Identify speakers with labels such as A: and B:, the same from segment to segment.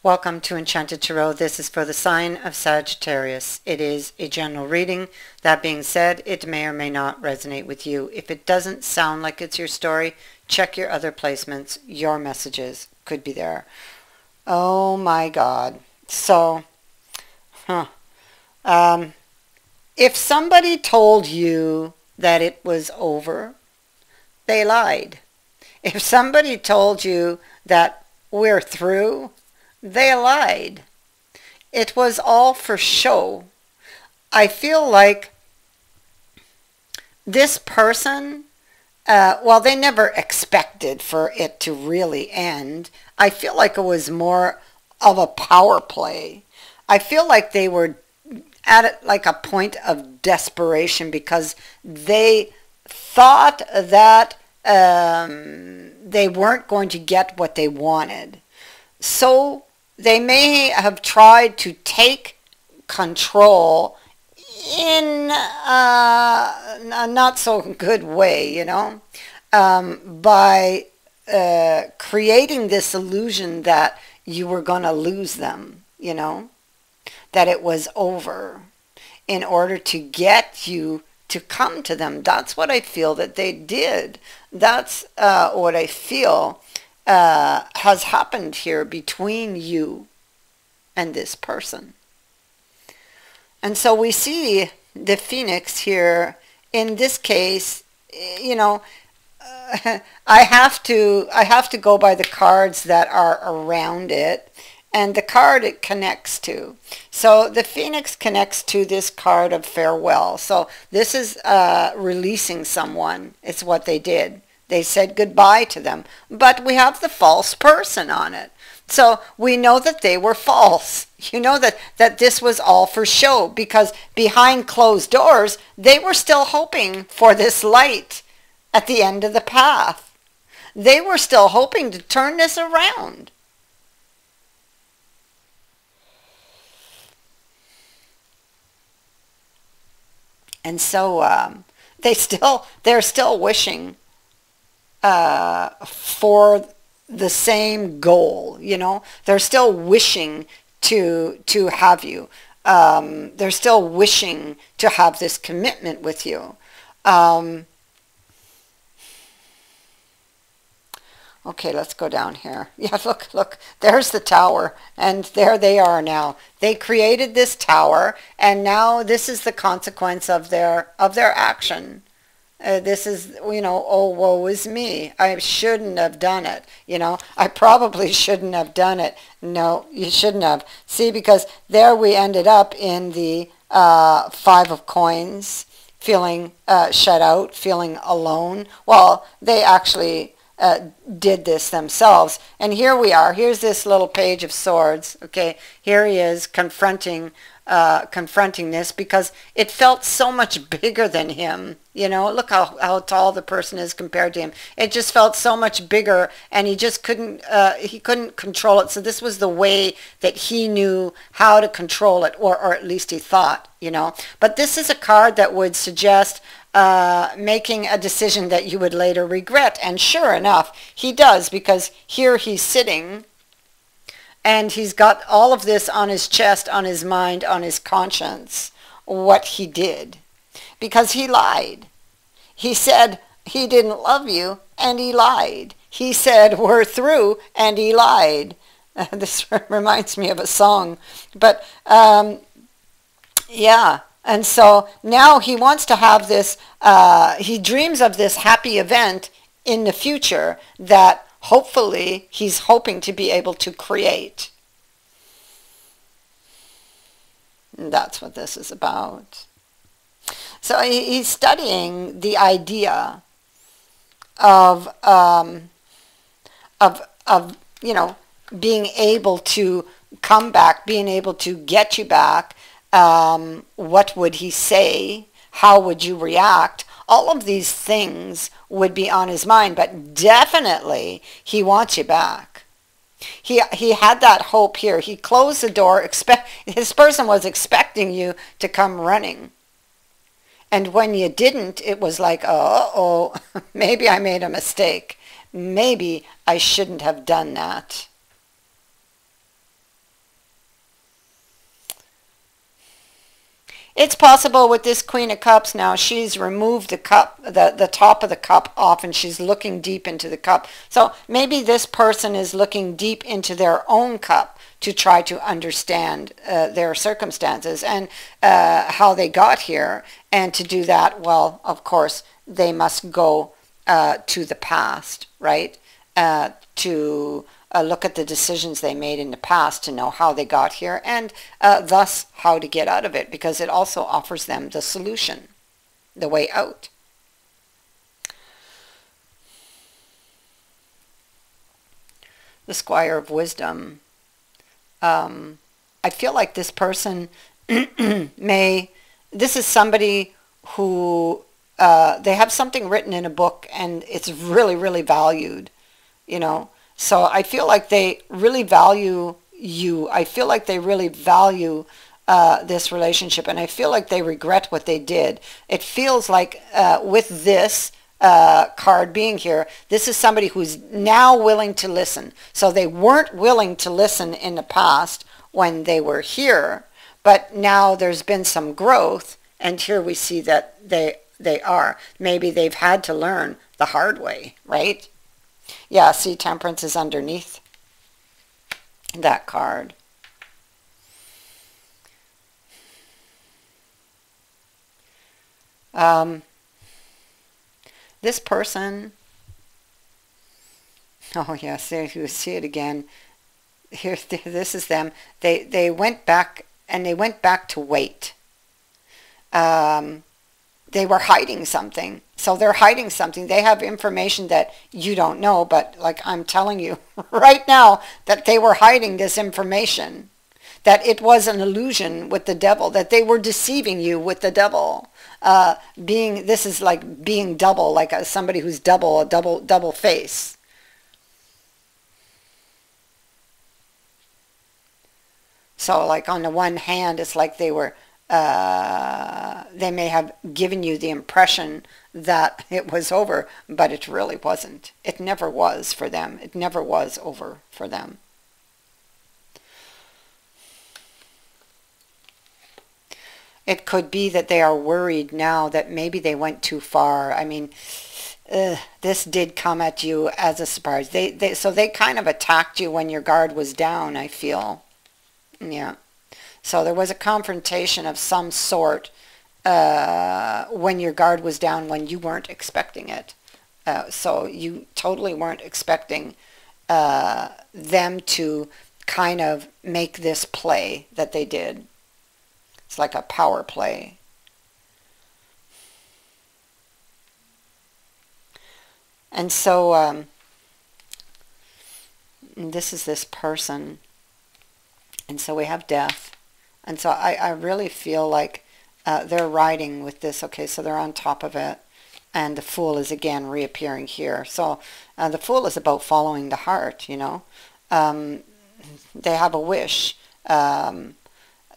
A: Welcome to Enchanted Tarot. This is for the sign of Sagittarius. It is a general reading. That being said, it may or may not resonate with you. If it doesn't sound like it's your story, check your other placements. Your messages could be there. Oh my God. So, if somebody told you that it was over, they lied. If somebody told you that we're through, they lied. It was all for show. I feel like this person, they never expected for it to really end. I feel like it was more of a power play. I feel like they were at it like a point of desperation because they thought that they weren't going to get what they wanted. So they may have tried to take control in a not so good way, by creating this illusion that you were going to lose them, that it was over in order to get you to come to them. That's what I feel that they did. That's what I feel has happened here between you and this person. And so we see the Phoenix here. In this case, I have to go by the cards that are around it and the card it connects to. So the Phoenix connects to this card of farewell. So this is releasing someone. It's what they did. They said goodbye to them. But we have the false person on it. So we know that they were false. You know that this was all for show, because behind closed doors, they were still hoping for this light at the end of the path. They were still hoping to turn this around. And so they're still wishing for the same goal, They're still wishing to have you. They're still wishing to have this commitment with you. Okay, let's go down here. Yeah, look, there's the tower, and there they are now. They created this tower, and now this is the consequence of their action. This is, oh, woe is me. I shouldn't have done it. I probably shouldn't have done it. No, you shouldn't have. See, because there we ended up in the Five of Coins, feeling shut out, feeling alone. Well, they actually did this themselves. And here we are. Here's this little Page of Swords. Okay, here he is confronting this, because it felt so much bigger than him. Look how tall the person is compared to him. It just felt so much bigger, and he just couldn't control it. So this was the way that he knew how to control it, or at least he thought, But this is a card that would suggest making a decision that you would later regret. And sure enough, he does, because here he's sitting and he's got all of this on his chest, on his mind, on his conscience, what he did. Because he lied. He said he didn't love you, and he lied. He said we're through, and he lied. This reminds me of a song. But, yeah. And so now he wants to have this, he dreams of this happy event in the future that hopefully he's hoping to be able to create. And that's what this is about. So he's studying the idea of being able to come back, being able to get you back. What would he say? How would you react? All of these things would be on his mind, but definitely he wants you back. He had that hope here. He closed the door. His person was expecting you to come running. And when you didn't, it was like, oh, maybe I made a mistake. Maybe I shouldn't have done that. It's possible with this Queen of Cups now, she's removed the cup, the top of the cup off, and she's looking deep into the cup. So maybe this person is looking deep into their own cup to try to understand their circumstances and how they got here. And to do that, well, of course, they must go to the past, right? To look at the decisions they made in the past to know how they got here, and thus how to get out of it, because it also offers them the solution, the way out. The Squire of Wisdom. I feel like this person this is somebody who, they have something written in a book and it's really, really valued, you know. So I feel like they really value you. I feel like they really value this relationship, and I feel like they regret what they did. It feels like with this card being here, this is somebody who's now willing to listen. So they weren't willing to listen in the past when they were here, but now there's been some growth, and here we see that they are. Maybe they've had to learn the hard way, right? Yeah, see, Temperance is underneath that card. This person, oh yes, there you see it again. Here, this is them. They went back, and they went back to wait. They were hiding something. So they're hiding something. They have information that you don't know, but like I'm telling you right now that they were hiding this information, that it was an illusion with the devil, that they were deceiving you with the devil. This is like being double, like somebody who's double face. So like on the one hand, it's like they were, they may have given you the impression that it was over, but it really wasn't. It never was for them. It never was over for them. It could be that they are worried now that maybe they went too far. I mean, this did come at you as a surprise. So they kind of attacked you when your guard was down, I feel. Yeah. So there was a confrontation of some sort when your guard was down, when you weren't expecting it. So you totally weren't expecting them to kind of make this play that they did. It's like a power play. And so this is this person. And so we have death. And so I really feel like they're riding with this. Okay, so they're on top of it. And the Fool is again reappearing here. So the Fool is about following the heart, you know. They have a wish. And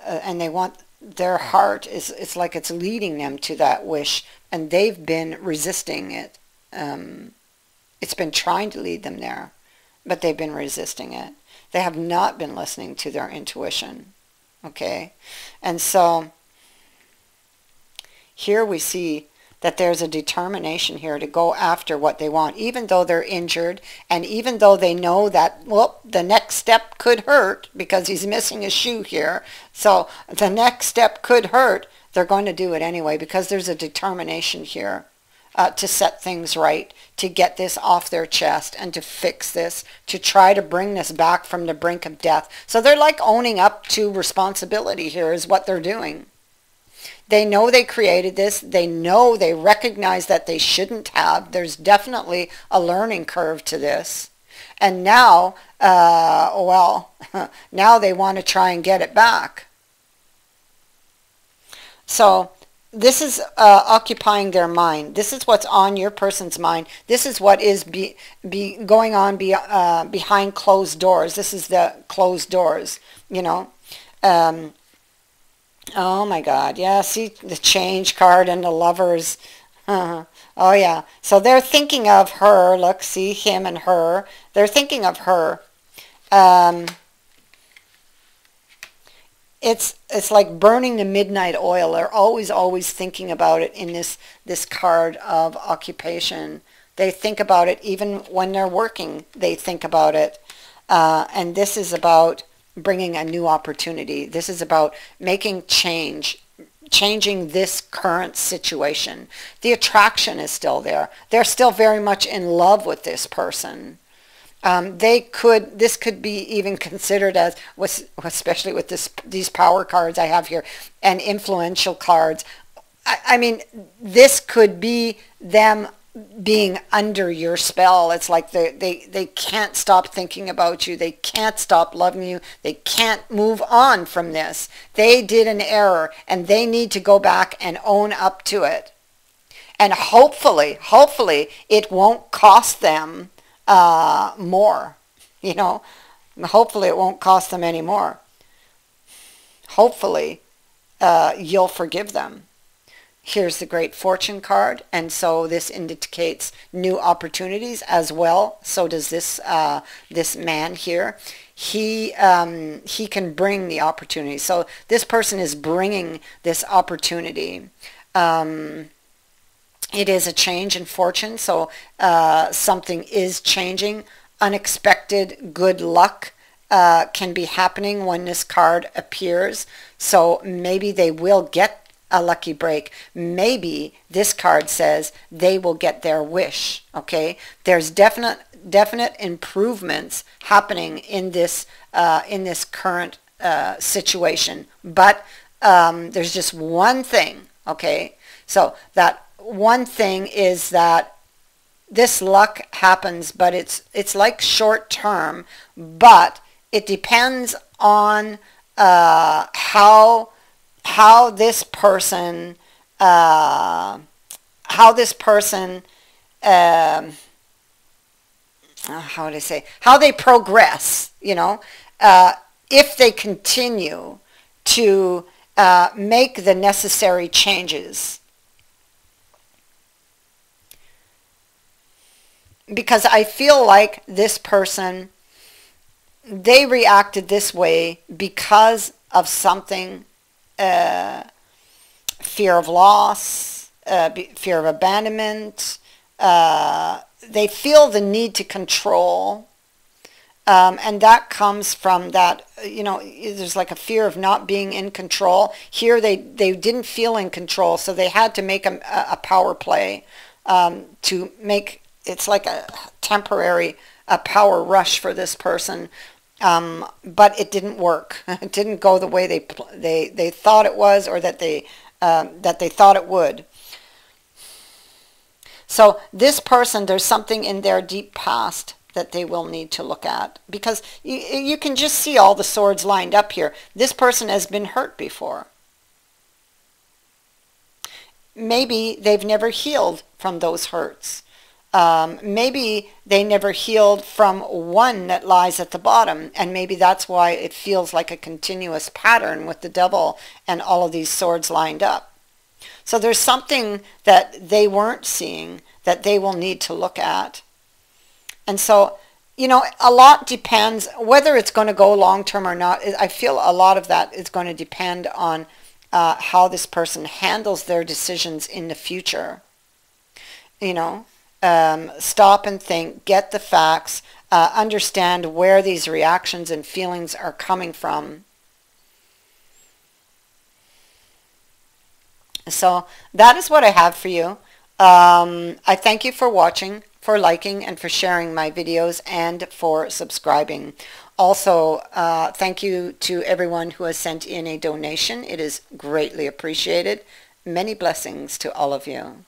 A: they want, their heart is, it's like it's leading them to that wish. And they've been resisting it. It's been trying to lead them there. But they've been resisting it. They have not been listening to their intuition. Okay? And so here we see that there's a determination here to go after what they want, even though they're injured, and even though they know that, well, the next step could hurt, because he's missing a shoe here. So the next step could hurt. They're going to do it anyway, because there's a determination here. To set things right, to get this off their chest, and to fix this, to try to bring this back from the brink of death. So they're like owning up to responsibility here is what they're doing. They know they created this. They know, they recognize that they shouldn't have. There's definitely a learning curve to this. And now, well, now they want to try and get it back. So this is occupying their mind. This is what's on your person's mind. This is what is going on behind closed doors. This is the closed doors, you know. Oh my God, yeah, see the Change card and the Lovers. Oh yeah, so they're thinking of her. Look, see him and her. They're thinking of her. it's like burning the midnight oil. They're always thinking about it in this card of occupation. They think about it even when they're working. They think about it. And this is about bringing a new opportunity. This is about making change, changing this current situation. The attraction is still there. They're still very much in love with this person. This could be even considered as, especially with these power cards I have here, and influential cards. I mean, this could be them being under your spell. It's like they can't stop thinking about you. They can't stop loving you. They can't move on from this. They did an error and they need to go back and own up to it. And hopefully it won't cost them more, you know. Hopefully it won't cost them any more. Hopefully you'll forgive them. Here's the Great Fortune card, and so this indicates new opportunities as well. So does this this man here. He can bring the opportunity. So this person is bringing this opportunity. It is a change in fortune, so something is changing. Unexpected good luck can be happening when this card appears. So maybe they will get a lucky break. Maybe this card says they will get their wish. Okay, there's definite improvements happening in this current situation, but there's just one thing. Okay, so that one thing is that this luck happens, but it's like short term, but it depends on how this person how they progress, you know, if they continue to make the necessary changes. Because I feel like this person, they reacted this way because of something. Fear of loss, fear of abandonment. They feel the need to control, and that comes from that, you know, there's like a fear of not being in control. Here they didn't feel in control, so they had to make a power play to make, it's like a temporary power rush for this person. But it didn't work. It didn't go the way they thought it was, or that they thought it would. So this person, there's something in their deep past that they will need to look at, because you can just see all the swords lined up here. This person has been hurt before. Maybe they've never healed from those hurts. Maybe they never healed from one that lies at the bottom, and maybe that's why it feels like a continuous pattern with the devil and all of these swords lined up. So there's something that they weren't seeing that they will need to look at. And so, you know, a lot depends whether it's going to go long term or not. I feel a lot of that is going to depend on how this person handles their decisions in the future. You know, stop and think, get the facts, understand where these reactions and feelings are coming from. So that is what I have for you. I thank you for watching, for liking, and for sharing my videos, and for subscribing. Also, thank you to everyone who has sent in a donation. It is greatly appreciated. Many blessings to all of you.